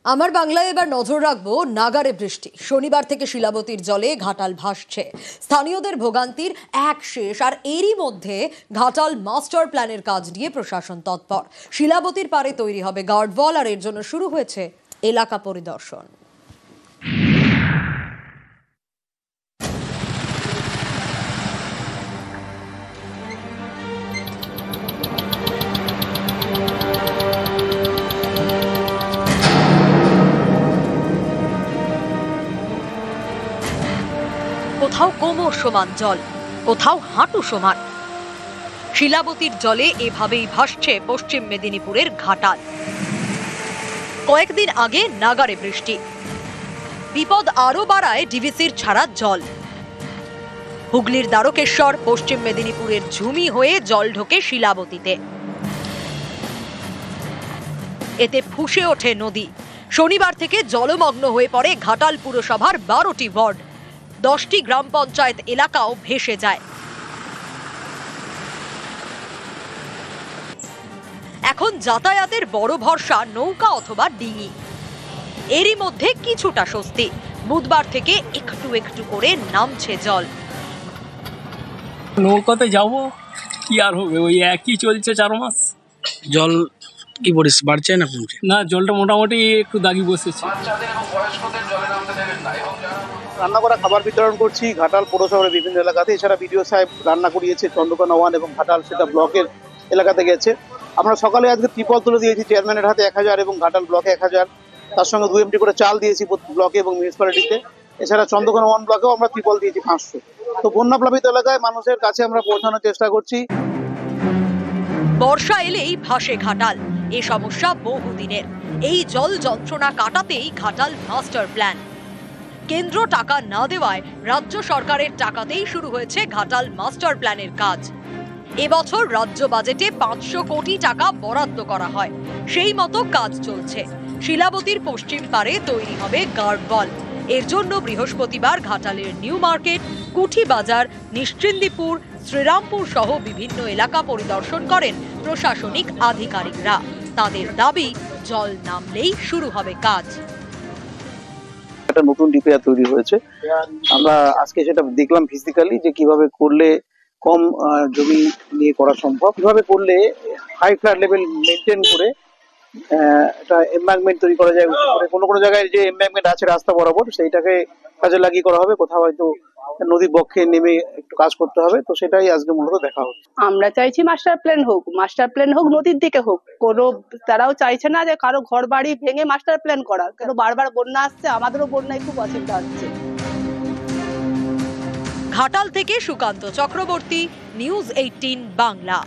আমার বাংলায় এবার নজর রাখবো নাগারে বৃষ্টি। শনিবার থেকে শিলাবতীর জলে ঘাটাল ভাসছে। স্থানীয়দের ভোগান্তির এক শেষ, আর এরই মধ্যে ঘাটাল মাস্টার প্ল্যানের কাজ নিয়ে প্রশাসন তৎপর। শিলাবতীর পারে তৈরি হবে গার্ডওয়াল, আর এর জন্য শুরু হয়েছে এলাকা পরিদর্শন। কোথাও কোমর সমান জল, কোথাও হাঁটু সমান। শিলাবতীর জলে এভাবেই ভাসছে পশ্চিম মেদিনীপুরের ঘাটাল। কয়েকদিন আগে নাগারে বৃষ্টি, বিপদ আরো বাড়ায় ডিভিসির ছাড়া জল। হুগলির দ্বারকেশ্বর, পশ্চিম মেদিনীপুরের ঝুমি হয়ে জল ঢোকে শিলাবতীতে। এতে ফুঁসে ওঠে নদী। শনিবার থেকে জলমগ্ন হয়ে পড়ে ঘাটাল পুরসভার 12টি ওয়ার্ড। 10টি গ্রাম পঞ্চায়েত এলাকাও ভেসে যায়। এখন যাতায়াতের বড় ভরসা নৌকা অথবা ডিঙি। এরই মধ্যে কিছুটা স্বস্তি, বুধবার থেকে একটু একটু করে নামছে জল। নৌকাতে যাব, কি আর হবে, ওই একই চলছে 4 মাস। জল কি বাড়ছে না কমছে? না, জলটা মোটামুটি একটু দাগি বসেছে। রান্না করা খাবার বিতরণ করছি ঘাটাল পৌরসভার বিভিন্ন এলাকাতে। এছাড়া বিডিও সাহেব রান্না করিয়েছে চন্দ্রকোনা 1 এবং ঘাটাল, সেটা ব্লকের এলাকাতে গেছে। আমরা সকালে আজকে ত্রিপল তুলে দিয়েছি চেয়ারম্যানের হাতে 1000 এবং ঘাটাল ব্লকে 1000, তার সঙ্গে 2 MT করে চাল দিয়েছি ব্লকে এবং মিউনিসিপ্যালিটিতে। এছাড়া চন্দ্রকোনা 1 ব্লকেও আমরা ত্রিপল দিয়েছি 500। তো বন্যাপ্লাবিত এলাকায় মানুষের কাছে আমরা পৌঁছানোর চেষ্টা করছি। বর্ষা এলেই ভাসে ঘাটাল, এ সমস্যা বহুদিনের। এই জল যন্ত্রণা কাটাতেই ঘাটাল মাস্টার প্ল্যান। কেন্দ্র টাকা না দেওয়ায় রাজ্য সরকারের টাকাতেই শুরু হয়েছে ঘাটাল মাস্টার প্ল্যানের কাজ। এবছর রাজ্য বাজেটে 500 কোটি টাকা বরাদ্দ করা হয়, সেই মতো কাজ চলছে। শিলাবতীর পশ্চিম পারে তৈরি হবে গার্ডওয়াল। এর জন্য বৃহস্পতিবার ঘাটালের নিউ মার্কেট, কুঠি বাজার, নিশ্চিন্দিপুর, শ্রীরামপুর সহ বিভিন্ন এলাকা পরিদর্শন করেন প্রশাসনিক আধিকারিকরা। তাদের দাবি, জল নামলেই শুরু হবে কাজ। একটা নতুন ডিপিআর তৈরি হয়েছে, আমরা আজকে সেটা দেখলাম ফিজিক্যালি যে কিভাবে করলে কম জমি নিয়ে করা সম্ভব, কিভাবে করলে হাই ফ্লাড লেভেল মেনটেন করে একটা এমব্যাঙ্কমেন্ট তৈরি করা যায়। কোনো কোনো জায়গায় যে এমব্যাঙ্কমেন্ট আছে রাস্তা বরাবর, সেইটাকে কাজে লাগিয়ে করা হবে। কোথাও হয়তো নদীর বক্ষে নেমে একটু কাজ করতে হবে। তো সেটাই আজকে মূলত দেখা হচ্ছে। আমরা চাইছি মাস্টার প্ল্যান হোক, নদীর দিকে হোক। কোনো তারাও চাইছে না যে কারো ঘর বাড়ি ভেঙে মাস্টার প্ল্যান করা। কেন বারবার বন্যা আসছে, আমাদেরও বন্যায় খুব অসুবিধা হচ্ছে। ঘাটাল থেকে সুকান্ত চক্রবর্তী, নিউজ 18 বাংলা।